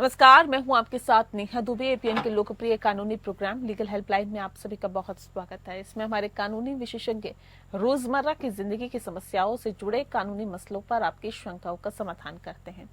नमस्कार, मैं हूं आपके साथ नेहा दुबे। एपीएन के लोकप्रिय कानूनी प्रोग्राम लीगल हेल्पलाइन में आप सभी का बहुत स्वागत है। इसमें हमारे कानूनी विशेषज्ञ रोजमर्रा की जिंदगी की समस्याओं से जुड़े कानूनी मसलों पर आपकी शंकाओं का समाधान करते हैं।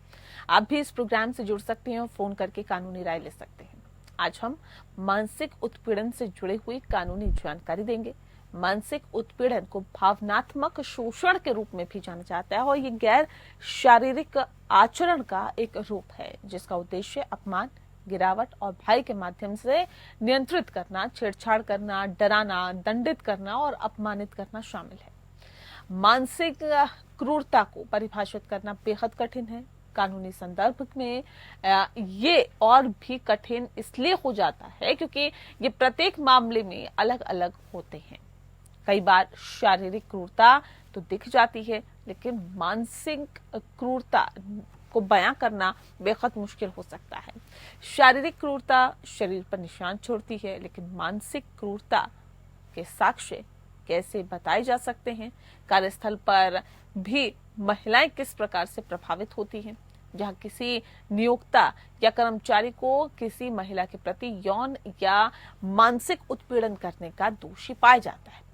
आप भी इस प्रोग्राम से जुड़ सकते हैं और फोन करके कानूनी राय ले सकते हैं। आज हम मानसिक उत्पीड़न से जुड़े हुई कानूनी जानकारी देंगे। मानसिक उत्पीड़न को भावनात्मक शोषण के रूप में भी जाना जाता है और ये गैर शारीरिक आचरण का एक रूप है जिसका उद्देश्य अपमान, गिरावट और भय के माध्यम से नियंत्रित करना, छेड़छाड़ करना, डराना, दंडित करना और अपमानित करना शामिल है। मानसिक क्रूरता को परिभाषित करना बेहद कठिन है। कानूनी संदर्भ में ये और भी कठिन इसलिए हो जाता है क्योंकि ये प्रत्येक मामले में अलग अलग होते हैं। कई बार शारीरिक क्रूरता तो दिख जाती है, लेकिन मानसिक क्रूरता को बयां करना बेहद मुश्किल हो सकता है। शारीरिक क्रूरता शरीर पर निशान छोड़ती है, लेकिन मानसिक क्रूरता के साक्ष्य कैसे बताए जा सकते हैं? कार्यस्थल पर भी महिलाएं किस प्रकार से प्रभावित होती हैं? जहां किसी नियोक्ता या कर्मचारी को किसी महिला के प्रति यौन या मानसिक उत्पीड़न करने का दोषी पाया जाता है।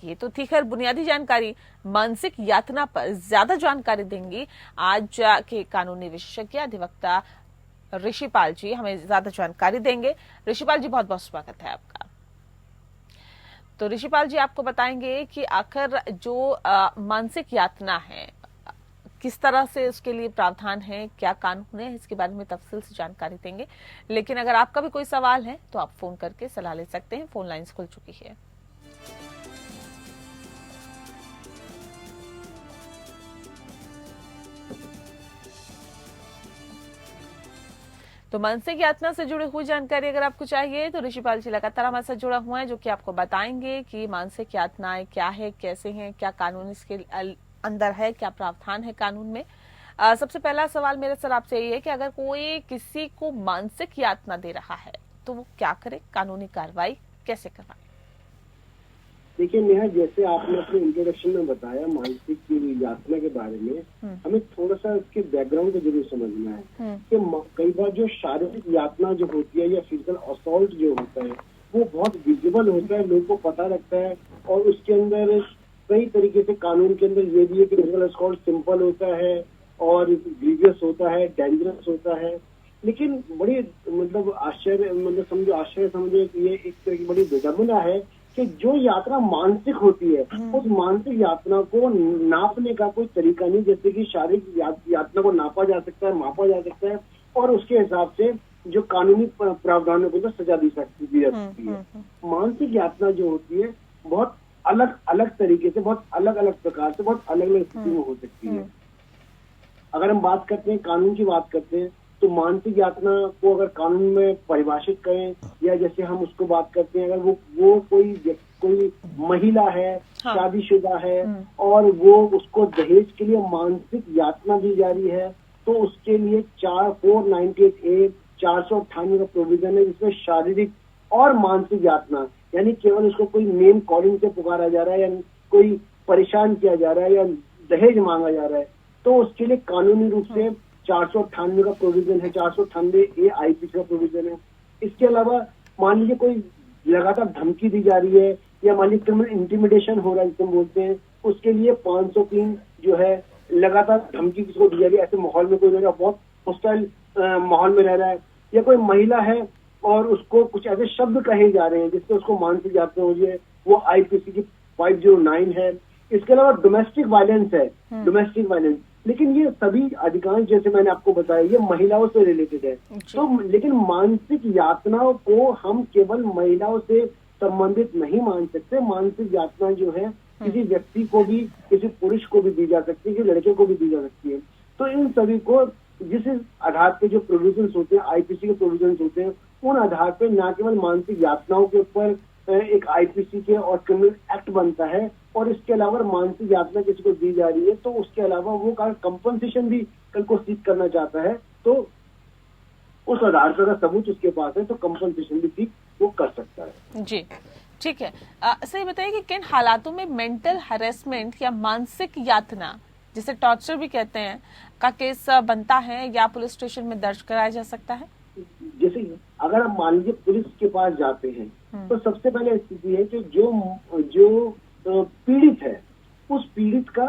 ये तो थी खैर बुनियादी जानकारी। मानसिक यातना पर ज्यादा जानकारी देंगी आज के कानूनी विशेषज्ञ अधिवक्ता ऋषिपाल जी। हमें ज्यादा जानकारी देंगे। ऋषिपाल जी, बहुत बहुत स्वागत है आपका। तो ऋषिपाल जी, आपको बताएंगे कि आखिर जो मानसिक यातना है, किस तरह से उसके लिए प्रावधान है, क्या कानून है, इसके बारे में तफसील से जानकारी देंगे। लेकिन अगर आपका भी कोई सवाल है तो आप फोन करके सलाह ले सकते हैं। फोन लाइंस खुल चुकी है। तो मानसिक यातना से जुड़ी हुई जानकारी अगर आपको चाहिए तो ऋषिपाल जी लगातार हमारे साथ जुड़ा हुआ है, जो कि आपको बताएंगे कि मानसिक यातनाएं क्या है, कैसे हैं, क्या कानून इसके अंदर है, क्या प्रावधान है कानून में। सबसे पहला सवाल मेरे सर आपसे ये है कि अगर कोई किसी को मानसिक यातना दे रहा है तो वो क्या करे, कानूनी कार्रवाई कैसे करवाए? देखिए नेहा, जैसे आपने अपने इंट्रोडक्शन में बताया मानसिक यातना के बारे में, हमें थोड़ा सा इसके बैकग्राउंड को जरूर समझना है कि कई बार जो शारीरिक यातना जो होती है या फिजिकल असॉल्ट जो होता है वो बहुत विजिबल होता है, लोगों को पता लगता है। और उसके अंदर कई तरीके से कानून के अंदर ये भी है कि फिजिकल असॉल्ट सिंपल होता है और ग्रीवियस होता है, डेंजरस होता है। लेकिन बड़ी समझो आश्चर्य समझो कि ये एक तरह की बड़ी विडंबना है कि जो यात्रा मानसिक होती है उस मानसिक यातना को नापने का कोई तरीका नहीं। जैसे कि शारीरिक यातना को नापा जा सकता है, मापा जा सकता है और उसके हिसाब से जो कानूनी प्रावधानों को सजा दी जा सकती है। मानसिक यातना जो होती है बहुत अलग अलग तरीके से, बहुत अलग अलग प्रकार से, बहुत अलग अलग स्थिति में हो सकती है। अगर हम बात करते हैं, कानून की बात करते हैं, तो मानसिक यातना को अगर कानून में परिभाषित करें या जैसे हम उसको बात करते हैं, अगर वो कोई महिला है, शादीशुदा है और वो उसको दहेज के लिए मानसिक यातना दी जा रही है, तो उसके लिए 498A 498 का प्रोविजन है, जिसमें शारीरिक और मानसिक यातना, यानी केवल उसको कोई नेम कॉलिंग से पुकारा जा रहा है या कोई परेशान किया जा रहा है या दहेज मांगा जा रहा है, तो उसके लिए कानूनी रूप से 498 का प्रोविजन है, 498A IPC का प्रोविजन है। इसके अलावा मान लीजिए कोई लगातार धमकी दी जा रही है या मान लीजिए क्रिमिनल इंटिमिडेशन हो रहा है जिसे हम बोलते हैं, उसके लिए 503 जो है लगातार धमकी किसको दी जा रही है, ऐसे माहौल में कोई रहेगा, बहुत हॉस्टाइल माहौल में रह रहा है, या कोई महिला है और उसको कुछ ऐसे शब्द कहे जा रहे हैं जिससे उसको मानसिक यातना हो जाए, वो IPC की 509 है। इसके अलावा डोमेस्टिक वायलेंस है, डोमेस्टिक वायलेंस, लेकिन ये सभी अधिकांश जैसे मैंने आपको बताया ये महिलाओं से रिलेटेड है। तो लेकिन मानसिक यातनाओं को हम केवल महिलाओं से संबंधित नहीं मान सकते। मानसिक यातना जो है किसी व्यक्ति को भी, किसी पुरुष को भी दी जा सकती है, किसी लड़के को भी दी जा सकती है। तो इन सभी को जिस आधार पे जो प्रोविजंस होते हैं, IPC के प्रोविजंस होते हैं, उन आधार पे न केवल मानसिक यातनाओं के ऊपर एक IPC के और क्रिमिनल एक्ट बनता है, और इसके अलावा मानसिक यातना किसी को दी जा रही है तो उसके अलावा वो कंपनसेशन भी कल को सीख करना चाहता है, तो उस आधार पर अगर सबूत उसके पास है तो कंपनसेशन भी सीख वो कर सकता है। जी, ठीक है। सही बताइए कि किन हालातों में मेंटल हैरेसमेंट या मानसिक यातना, जिसे टॉर्चर भी कहते हैं, का केस बनता है या पुलिस स्टेशन में दर्ज कराया जा सकता है? जैसे अगर आप मान लीजिए पुलिस के पास जाते हैं तो सबसे पहले स्थिति है कि जो पीड़ित है उस पीड़ित का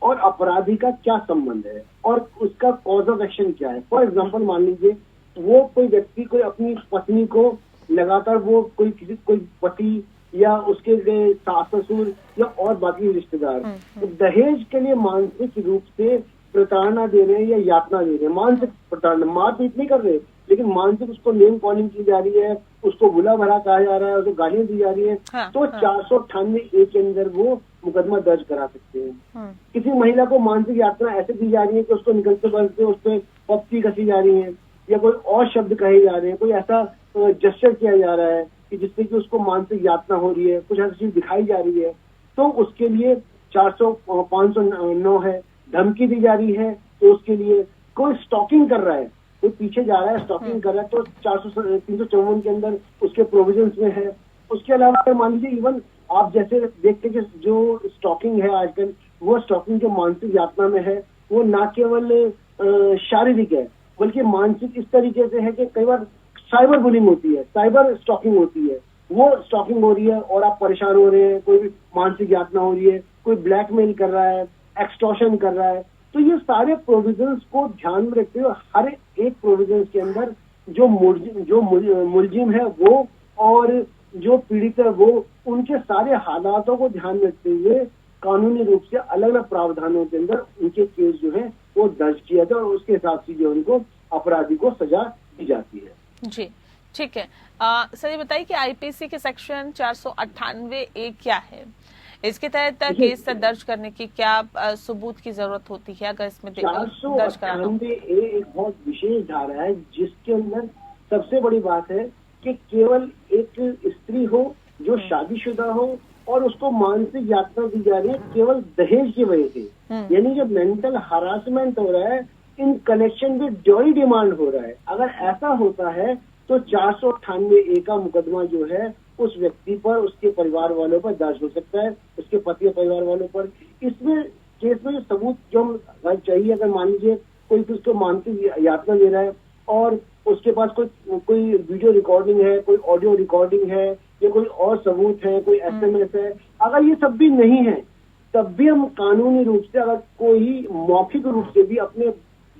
और अपराधी का क्या संबंध है और उसका कॉज ऑफ एक्शन क्या है। फॉर एग्जांपल मान लीजिए वो कोई व्यक्ति कोई अपनी पत्नी को लगातार वो कोई पति या उसके सास ससुर या और बाकी रिश्तेदार तो दहेज के लिए मानसिक रूप से प्रताड़ना दे रहे हैं या यातना दे रहे हैं। मानसिक प्रताड़ना, मारपीट नहीं कर रहे लेकिन मानसिक उसको नेम कॉलिंग की जा रही है, उसको बुला भला कहा जा रहा है, उसको गालियां दी जा रही है। तो 498A के अंदर वो मुकदमा दर्ज करा सकते हैं। किसी महिला को मानसिक यातना ऐसे दी जा रही है कि उसको निकलते बलते उस पर पप्पी कसी जा रही है या कोई और शब्द कहे जा रहे हैं, कोई ऐसा जेस्चर किया जा रहा है कि जिससे कि उसको मानसिक यातना हो रही है, कुछ ऐसी चीज दिखाई जा रही है, तो उसके लिए 509 है। धमकी दी जा रही है तो उसके लिए, कोई स्टॉकिंग कर रहा है, कोई पीछे जा रहा है स्टॉकिंग कर रहा है तो 354 के अंदर उसके प्रोविजंस में है। उसके अलावा मान लीजिए इवन आप जैसे देखते हैं कि जो स्टॉकिंग है आजकल वो स्टॉकिंग जो मानसिक यातना में है वो ना केवल शारीरिक है बल्कि मानसिक इस तरीके से है कि कई बार साइबर बुलिंग होती है, साइबर स्टॉकिंग होती है, वो स्टॉकिंग हो रही है और आप परेशान हो रहे हैं, कोई मानसिक यातना हो रही है, कोई ब्लैकमेल कर रहा है, एक्सटॉर्शन कर रहा है। तो ये सारे प्रोविजंस को ध्यान में रखते हुए हर एक प्रोविजंस के अंदर जो मुलजिम है वो और जो पीड़ित है वो, उनके सारे हालातों को ध्यान में रखते हुए कानूनी रूप से अलग अलग प्रावधानों के अंदर उनके केस जो है वो दर्ज किया जाए और उसके हिसाब से जो उनको अपराधी को सजा दी जाती है। जी ठीक है। सर ये बताइए कि आईपीसी के सेक्शन 498A क्या है? इसके तहत केस दर्ज करने की क्या सबूत की जरूरत होती है अगर इसमें दर्ज कराना? 498A एक बहुत विशेष धारा है जिसके अंदर सबसे बड़ी बात है कि केवल एक स्त्री हो जो शादीशुदा हो और उसको मानसिक यातना दी जा रही है केवल दहेज की वजह से, यानी जो मेंटल हरासमेंट हो रहा है in connection with dowry demand हो रहा है, अगर ऐसा होता है तो 498A का मुकदमा जो है उस व्यक्ति पर, उसके परिवार वालों पर दर्ज हो सकता है, उसके पति और परिवार वालों पर। इसमें केस में जो सबूत जो हम चाहिए, अगर मान लीजिए कोई उसको मानसिक यातना दे रहा है और उसके पास कोई वीडियो रिकॉर्डिंग है, कोई ऑडियो रिकॉर्डिंग है या कोई और सबूत है, कोई SMS है, अगर ये सब भी नहीं है तब भी हम कानूनी रूप से अगर कोई मौखिक रूप से भी अपने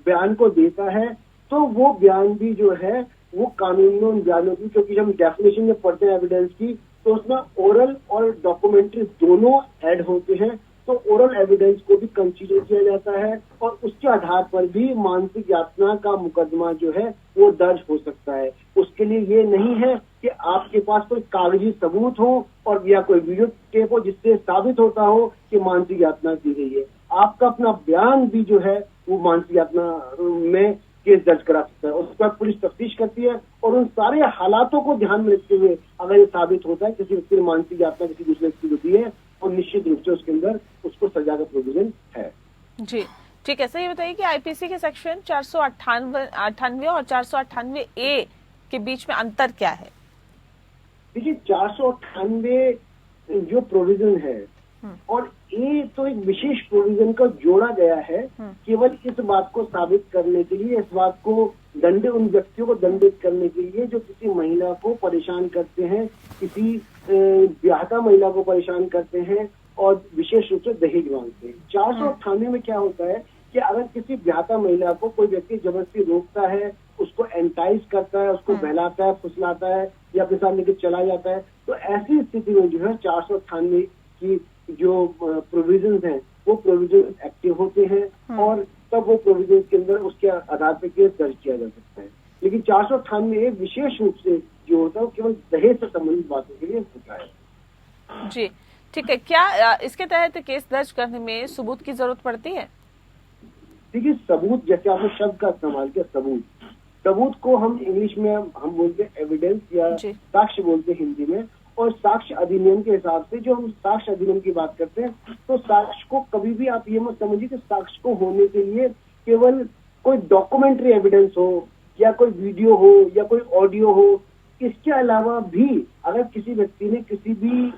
बयान को देता है तो वो बयान भी जो है वो कानून में उन बयानों की, क्योंकि हम डेफिनेशन में पढ़ते हैं एविडेंस की तो उसमें ओरल और डॉक्यूमेंट्री दोनों ऐड होते हैं, तो ओरल एविडेंस को भी कंसीडर किया जाता है और उसके आधार पर भी मानसिक यातना का मुकदमा जो है वो दर्ज हो सकता है। उसके लिए ये नहीं है कि आपके पास कोई कागजी सबूत हो और या कोई वीडियो टेप हो जिससे साबित होता हो कि मानसिक यातना की गई है। आपका अपना बयान भी जो है वो मानसिक यातना में केस दर्ज करा सकता है। उसके बाद पुलिस तफ्तीश करती है और उन सारे हालातों को ध्यान में रखते हुए अगर ये साबित होता है किसी व्यक्ति ने मानसिक यातना किसी दूसरे व्यक्ति को दी है और निश्चित रूप से उसके अंदर उसको सजा का प्रोविजन है। जी ठीक है। सर ये बताइए कि आईपीसी के सेक्शन 498 और 498A के बीच में अंतर क्या है? देखिए 498 जो प्रोविजन है और ये तो एक विशेष प्रोविजन का जोड़ा गया है केवल इस बात को साबित करने के लिए, इस बात को उन व्यक्तियों को दंडित करने के लिए जो किसी महिला को परेशान करते हैं, किसी ब्याहता महिला को परेशान करते हैं और विशेष रूप से दहेज मांगते हैं। 498 में क्या होता है कि अगर किसी ब्याहता महिला को कोई व्यक्ति जबरदस्ती रोकता है, उसको एंटाइज करता है, उसको बहलाता है, फुसलाता है या अपने साथ लेकर चला जाता है, तो ऐसी स्थिति में जो है 498 की जो प्रोविजंस हैं वो प्रोविजन एक्टिव होते हैं और तब वो प्रोविजन के अंदर उसके आधार पर केस दर्ज किया जा सकता है। लेकिन 498 विशेष रूप से जो होता है वो केवल दहेज से संबंधित बातों के लिए होता है। जी ठीक है। क्या इसके तहत केस दर्ज करने में सबूत की जरूरत पड़ती है? देखिए सबूत, जैसे आपने शब्द का इस्तेमाल किया सबूत को हम इंग्लिश में हम बोलते हैं एविडेंस या साक्ष्य बोलते हैं हिंदी में, और साक्ष्य अधिनियम के हिसाब से जो हम साक्ष्य अधिनियम की बात करते हैं तो साक्ष्य को कभी भी आप ये मत समझिए कि साक्ष्य को होने के लिए केवल कोई डॉक्यूमेंट्री एविडेंस हो या कोई वीडियो हो या कोई ऑडियो हो। इसके अलावा भी अगर किसी व्यक्ति ने किसी भी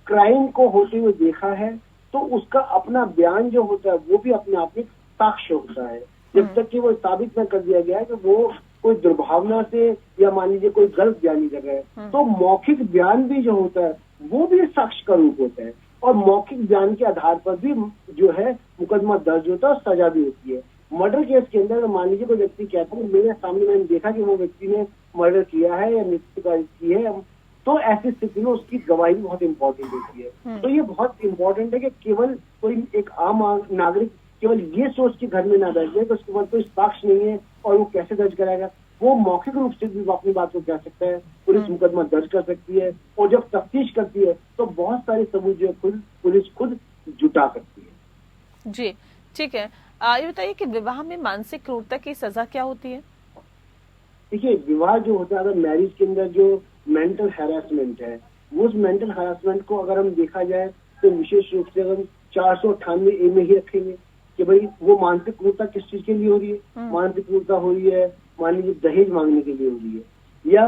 क्राइम को होते हुए देखा है तो उसका अपना बयान जो होता है वो भी अपने आप में साक्ष्य होता है। जब तक कि वो साबित न कर दिया गया है कि वो कोई दुर्भावना से या मान लीजिए कोई गलत बयानी कर रहा है। तो मौखिक बयान भी जो होता है वो भी साक्ष्य का रूप होता है, और मौखिक बयान के आधार पर भी जो है मुकदमा दर्ज होता है और सजा भी होती है। मर्डर केस के अंदर मान लीजिए कोई व्यक्ति कहता है मेरे सामने मैंने देखा कि वो व्यक्ति ने मर्डर किया है या मृत्यु की है, तो ऐसी स्थिति में उसकी गवाही बहुत इंपॉर्टेंट होती है। तो ये बहुत इंपॉर्टेंट है कि केवल कोई एक आम नागरिक केवल ये सोच के घर में ना बैठ जाए कि उसके पास कोई साक्ष्य नहीं है और वो कैसे दर्ज कराएगा। वो मौखिक रूप से भी अपनी बात को कह सकता है, पुलिस मुकदमा दर्ज कर सकती है, और जब तफ्तीश करती है तो बहुत सारे सबूत जो पुलिस खुद जुटा सकती है। जी ठीक है। ये बताइए कि विवाह में मानसिक क्रूरता की सजा क्या होती है? देखिए, विवाह जो होता है, अगर मैरिज के अंदर जो मेंटल हैरेसमेंट है, वो उस मेंटल हैरेसमेंट को अगर हम देखा जाए तो विशेष रूप से हम 498A में ही रखेंगे कि भाई वो मानसिक क्रूरता किस चीज के लिए हो रही है। मानसिक क्रूरता हो रही है मान लीजिए दहेज मांगने के लिए हो रही है या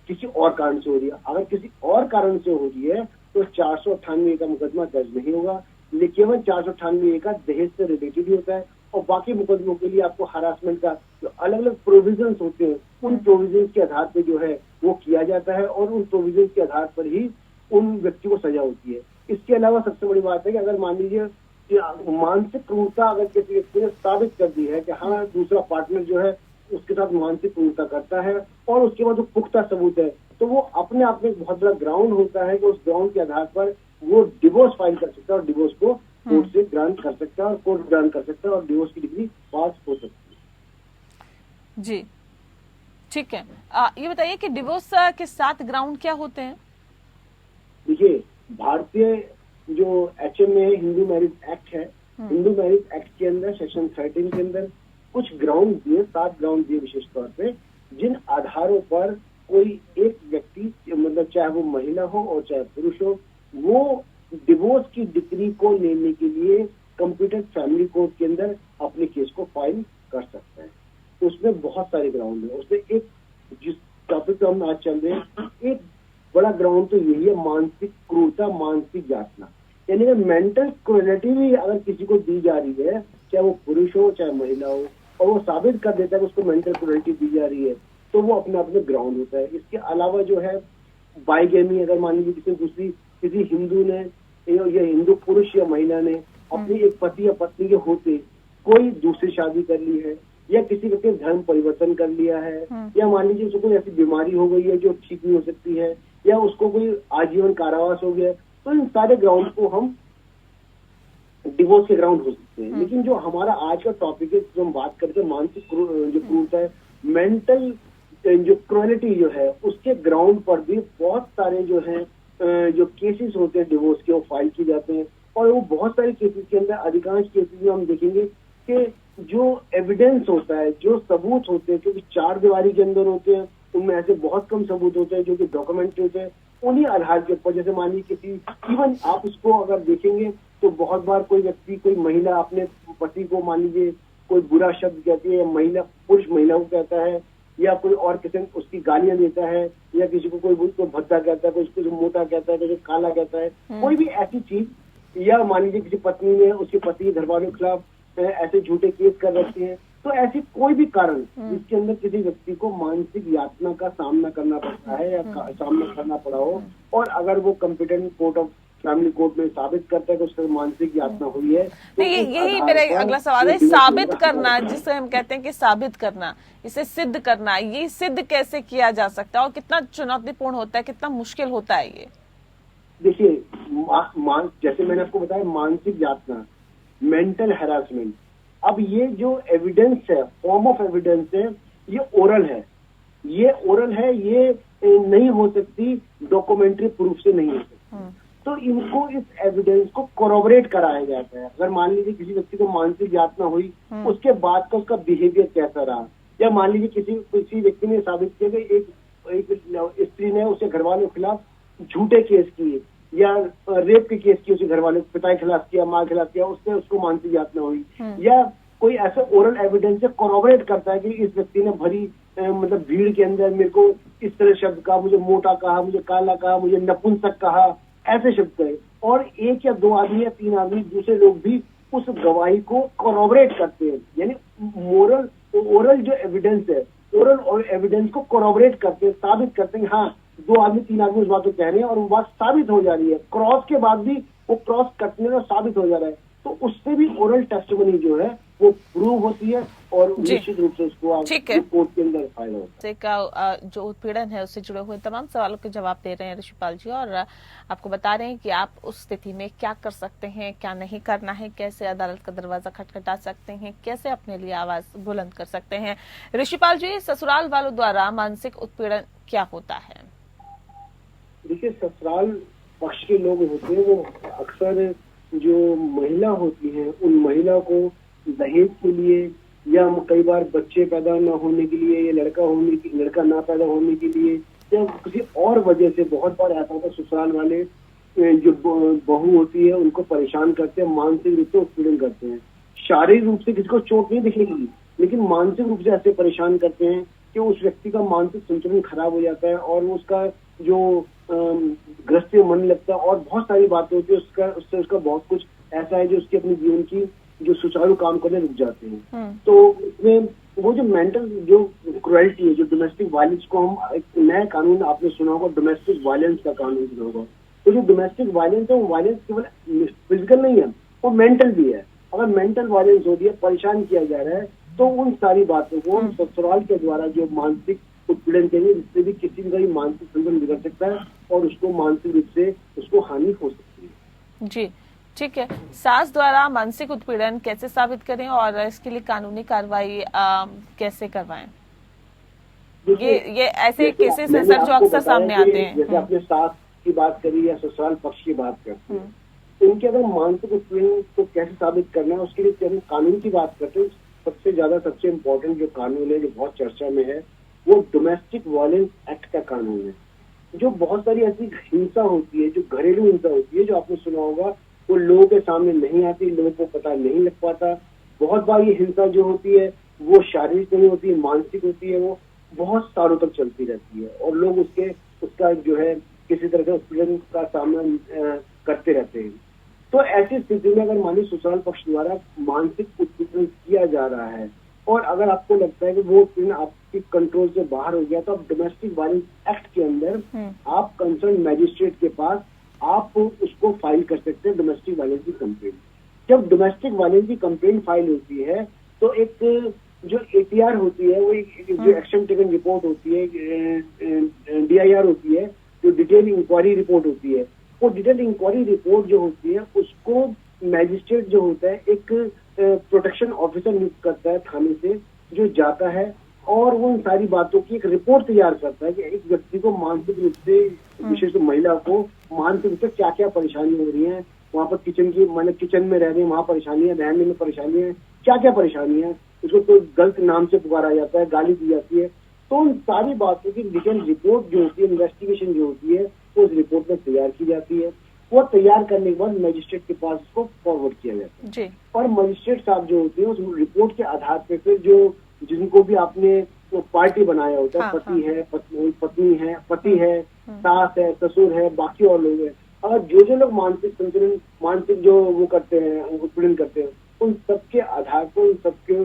किसी और कारण से हो रही है। अगर किसी और कारण से हो रही है तो 498A का मुकदमा दर्ज नहीं होगा, लेकिन केवल 498A का दहेज से रिलेटेड ही होता है। और बाकी मुकदमों के लिए आपको हरासमेंट का जो अलग अलग प्रोविजंस होते हैं, उन प्रोविजंस के आधार पर जो है वो किया जाता है, और उन प्रोविजंस के आधार पर ही उन व्यक्ति को सजा होती है। इसके अलावा सबसे बड़ी बात है कि अगर मान लीजिए मानसिक क्रूरता अगर किसी व्यक्ति ने साबित कर दी है कि हाँ दूसरा पार्टनर जो है उसके साथ मानसिक क्रूरता करता है, और उसके बाद वो पुख्ता सबूत है, तो वो अपने आप में एक बहुत बड़ा ग्राउंड होता है कि उस ग्राउंड के आधार पर वो डिवोर्स फाइल कर सकता है और डिवोर्स को कोर्ट से ग्रांट कर सकता है, और कोर्ट ग्रांट कर सकता है और डिवोर्स की डिग्री पास हो सकती है। जी ठीक है। ये बताइए कि डिवोर्स के 7 ग्राउंड क्या होते हैं? देखिए, भारतीय जो HMA हिंदू मैरिज एक्ट है, हिंदू मैरिज एक्ट के अंदर सेक्शन 13 के अंदर कुछ ग्राउंड दिए, 7 ग्राउंड दिए विशेष तौर पे, जिन आधारों पर कोई एक व्यक्ति, मतलब चाहे वो महिला हो और चाहे पुरुष हो, वो डिवोर्स की डिग्री को लेने के लिए कंप्यूटर फैमिली कोर्ट के अंदर अपने केस को फाइल कर सकता है। तो उसमें बहुत सारे ग्राउंड है। उसमें एक जिस टॉपिक पे हम आज चल रहे हैं, एक बड़ा ग्राउंड तो यही है मानसिक क्रूरता, मानसिक यातना, यानी कि मेंटल क्रूरलिटी भी अगर किसी को दी जा रही है, चाहे वो पुरुष हो चाहे महिला हो, और वो साबित कर देता है कि उसको मेंटल क्रूरलिटी दी जा रही है, तो वो अपने अपने ग्राउंड होता है। इसके अलावा जो है बाइगेमी, अगर मान लीजिए किसी हिंदू ने या हिंदू पुरुष या महिला ने अपनी एक पति या पत्नी के होते कोई दूसरी शादी कर ली है, या किसी व्यक्ति ने धर्म परिवर्तन कर लिया है, या मान लीजिए उसको कोई ऐसी बीमारी हो गई है जो ठीक नहीं हो सकती है, या उसको कोई आजीवन कारावास हो गया, तो इन सारे ग्राउंड को हम डिवोर्स के ग्राउंड हो सकते हैं। लेकिन जो हमारा आज का टॉपिक है, जो हम बात करते हैं मानसिक जो क्रूरता है, मेंटल जो क्रूरलिटी जो है, उसके ग्राउंड पर भी बहुत सारे जो है जो केसेस होते हैं डिवोर्स के, वो फाइल किए जाते हैं। और वो बहुत सारे केसेस के अंदर, अधिकांश केसेस में हम देखेंगे कि जो एविडेंस होता है, जो सबूत होते हैं, क्योंकि 4 दीवारी के अंदर होते हैं, उनमें ऐसे बहुत कम सबूत होते हैं जो कि डॉक्यूमेंट्री होते हैं। उन्हीं आधार के ऊपर, जैसे मान लीजिए किसी, इवन आप उसको अगर देखेंगे तो बहुत बार कोई व्यक्ति, कोई महिला अपने पति को मान लीजिए कोई बुरा शब्द कहती है, या पुरुष महिला को कहता है, या कोई और किस्म उसकी गालियां देता है, या किसी को कोई भद्दा कहता है, कोई उसको मोटा कहता है, कोई काला कहता है, कोई भी ऐसी चीज, या मान लीजिए किसी पत्नी ने उसके पति घर वालों के खिलाफ ऐसे झूठे केस कर रखे हैं, तो ऐसी कोई भी कारण जिसके अंदर किसी व्यक्ति को मानसिक यातना का सामना करना पड़ता है या सामना करना पड़ा हो, और अगर वो competent court of family court में साबित करता है कि उसको मानसिक यातना हुई है, तो यही मेरा अगला सवाल है, साबित करना, जिसे हम कहते हैं कि साबित करना, इसे सिद्ध करना, ये सिद्ध कैसे किया जा सकता है और कितना चुनौतीपूर्ण होता है, कितना मुश्किल होता है ये? देखिए, जैसे मैंने आपको बताया, मानसिक यातना, मेंटल हैरासमेंट, अब ये जो एविडेंस है, फॉर्म ऑफ एविडेंस है, ये ओरल है, ये नहीं हो सकती, डॉक्यूमेंट्री प्रूफ से नहीं हो सकती। तो इनको, इस एविडेंस को कोरोबरेट कराया जाता है। अगर मान लीजिए किसी व्यक्ति को मानसिक यातना हुई, उसके बाद का उसका बिहेवियर कैसा रहा, या मान लीजिए किसी व्यक्ति ने साबित किया कि एक स्त्री ने उसके घर वालों के खिलाफ झूठे केस किए, या रेप के केस किए, उसके घर वाले पिता के खिलाफ किया, माँ के खिलाफ किया, उससे उसको मानसिक यातना हुई, या कोई ऐसा ओरल एविडेंस से कोरोबरेट करता है कि इस व्यक्ति ने भरी मतलब भीड़ के अंदर मेरे को इस तरह शब्द कहा, मुझे मोटा कहा, मुझे काला कहा, मुझे नपुंसक कहा, ऐसे शब्द कहे, और 1 या 2 आदमी या 3 आदमी दूसरे लोग भी उस गवाही को कोरोबरेट करते हैं, यानी ओरल जो एविडेंस है, ओरल और एविडेंस को कोरोबरेट करते हैं, साबित करते हैं हाँ 2 आदमी 3 आदमी उस बात को कह रहे हैं और वो बात साबित हो जा रही है, क्रॉस के बाद भी वो क्रॉस कटने में साबित हो जा रहा है, तो उससे भी ओरल टेस्टिमनी जो है वो प्रूव होती है और निश्चित रूप से उसको कोर्ट के अंदर फायदा होता है। का जो उत्पीड़न है उससे जुड़े हुए तमाम सवालों के जवाब दे रहे हैं ऋषिपाल जी, और आपको बता रहे हैं कि आप उस स्थिति में क्या कर सकते हैं, क्या नहीं करना है, कैसे अदालत का दरवाजा खटखटा सकते हैं, कैसे अपने लिए आवाज बुलंद कर सकते हैं। ऋषिपाल जी, ससुराल वालों द्वारा मानसिक उत्पीड़न क्या होता है? देखिए, ससुराल पक्ष के लोग होते हैं वो अक्सर जो महिला होती है उन महिला को दहेज के लिए या कई बार बच्चे पैदा न होने के लिए या लड़का ना पैदा होने के लिए या किसी और वजह से बहुत बार ऐसा होता है ससुराल वाले जो बहू होती है उनको परेशान करते हैं, मानसिक रूप से उत्पीड़न करते हैं। शारीरिक रूप से किसी को चोट नहीं दिखेगी लेकिन मानसिक रूप से ऐसे परेशान करते हैं कि उस व्यक्ति का मानसिक संतुलन खराब हो जाता है और उसका जो ग्रस्त मन लगता है और बहुत सारी बातें होती है, उससे उसका बहुत कुछ ऐसा है जो उसके अपने जीवन की जो सुचारू काम करने रुक जाते हैं। तो इसमें वो जो मेंटल जो क्रुएल्टी है, जो डोमेस्टिक वायलेंस को हम एक नया कानून आपने सुना होगा, डोमेस्टिक वायलेंस का कानून सुना होगा। तो जो डोमेस्टिक वायलेंस है वो वायलेंस केवल फिजिकल नहीं है, वो मेंटल भी है। अगर मेंटल वायलेंस हो रही है, परेशान किया जा रहा है, तो उन सारी बातों को ससुराल के द्वारा जो मानसिक उत्पीड़न करेंगे जिससे भी किसी का भी मानसिक संतुलन बिगड़ सकता है और उसको मानसिक रूप से उसको हानि हो सकती है। जी ठीक है। सास द्वारा मानसिक उत्पीड़न कैसे साबित करें और इसके लिए कानूनी कार्रवाई कैसे करवाएं? ये ऐसे केसेस हैं सर जो अक्सर सामने आते हैं। जैसे आपने सास की बात करी या ससुराल पक्ष की बात करते हैं, इनके अगर मानसिक उत्पीड़न को कैसे साबित करना है उसके लिए हम कानून की बात करते हैं। सबसे इम्पोर्टेंट जो कानून है जो बहुत चर्चा में है वो डोमेस्टिक वायलेंस एक्ट का कानून है। जो बहुत सारी ऐसी हिंसा होती है, जो घरेलू हिंसा होती है, जो आपने सुना होगा, वो लोगों के सामने नहीं आती, लोगों को पता नहीं लग पाता। बहुत बार ये हिंसा जो होती है वो शारीरिक नहीं होती, मानसिक होती है, वो बहुत सालों तक चलती रहती है और लोग उसका जो है किसी तरह का उत्पीड़न का सामना करते रहते हैं। तो ऐसी स्थिति में अगर मानिए ससुराल पक्ष द्वारा मानसिक उत्पीड़न किया जा रहा है और अगर आपको लगता है कि वो उत्पीड़न आपकी कंट्रोल से बाहर हो गया, तो आप डोमेस्टिक वायलेंस एक्ट के अंदर आप कंसर्न मैजिस्ट्रेट के पास आप उसको फाइल कर सकते हैं, डोमेस्टिक वायलेंस की कंप्लेंट। जब डोमेस्टिक वायलेंस की कंप्लेंट फाइल होती है तो एक जो ATR होती है, वो जो एक्शन टेकन रिपोर्ट होती है, DIR होती है, जो डिटेल इंक्वायरी रिपोर्ट होती है, वो डिटेल इंक्वायरी रिपोर्ट जो होती है उसको मैजिस्ट्रेट जो होता है एक प्रोटेक्शन ऑफिसर नियुक्त करता है थाने से, जो जाता है और वो इन सारी बातों की एक रिपोर्ट तैयार करता है कि एक व्यक्ति को मानसिक रूप से, विशेष महिला को मानसिक रूप से क्या क्या परेशानी हो रही है, वहाँ पर किचन में रह रहे हैं वहाँ परेशानी है, रहने में परेशानी है, क्या क्या परेशानी है, उसको कोई गलत नाम से पुकारा जाता है, गाली दी जाती है। तो उन सारी बातों की डिटेल रिपोर्ट जो होती है, इन्वेस्टिगेशन जो होती है, उस रिपोर्ट में तैयार की जाती है। वो तैयार करने के बाद मजिस्ट्रेट के पास उसको फॉरवर्ड किया जाता है जी। और मजिस्ट्रेट साहब जो होते हैं उस रिपोर्ट के आधार पे फिर जो जिनको भी आपने तो पार्टी बनाया होता है, पति है, सास है, ससुर है, बाकी और लोग हैं, अगर जो लोग मानसिक जो वो करते हैं, उत्पीड़न करते हैं, उन सबके आधार पर उन सबके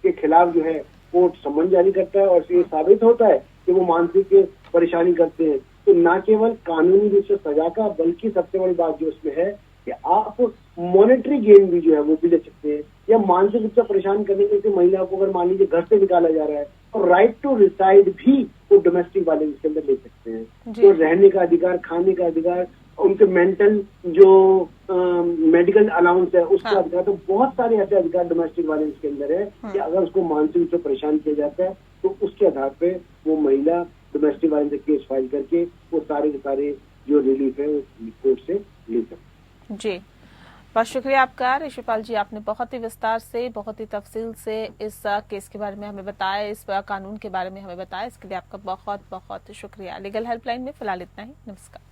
के खिलाफ जो है कोर्ट समन जारी करता है और ये साबित होता है कि वो मानसिक परेशानी करते हैं, तो न केवल कानूनी रूप से सजा का, बल्कि सबसे बड़ी बात जो उसमें है कि आप मॉनेटरी गेन भी जो है वो भी ले सकते हैं, या मानसिक रूप से परेशाान करने के लिए महिला को अगर मान लीजिए घर से निकाला जा रहा है और राइट टू रिसाइड भी वो डोमेस्टिक वायलेंस के अंदर ले सकते हैं। तो रहने का अधिकार, खाने का अधिकार, उनके मेंटल जो मेडिकल अलाउंस है उसका अधिकार, तो बहुत सारे ऐसे अधिकार डोमेस्टिक वायलेंस के अंदर है कि अगर उसको मानसिक रूप से परेशान किया जाता है तो उसके आधार पे वो महिला डोमेस्टिक वायलेंस केस फाइल करके वो सारे के सारे जो रिलीफ है वो कोर्ट से ले सकते। जी, बहुत शुक्रिया आपका ऋषिपाल जी, आपने बहुत ही विस्तार से, बहुत ही तफसील से इस केस के बारे में हमें बताया, इस कानून के बारे में हमें बताया। इसके लिए आपका बहुत बहुत शुक्रिया। लीगल हेल्पलाइन में फिलहाल इतना ही। नमस्कार।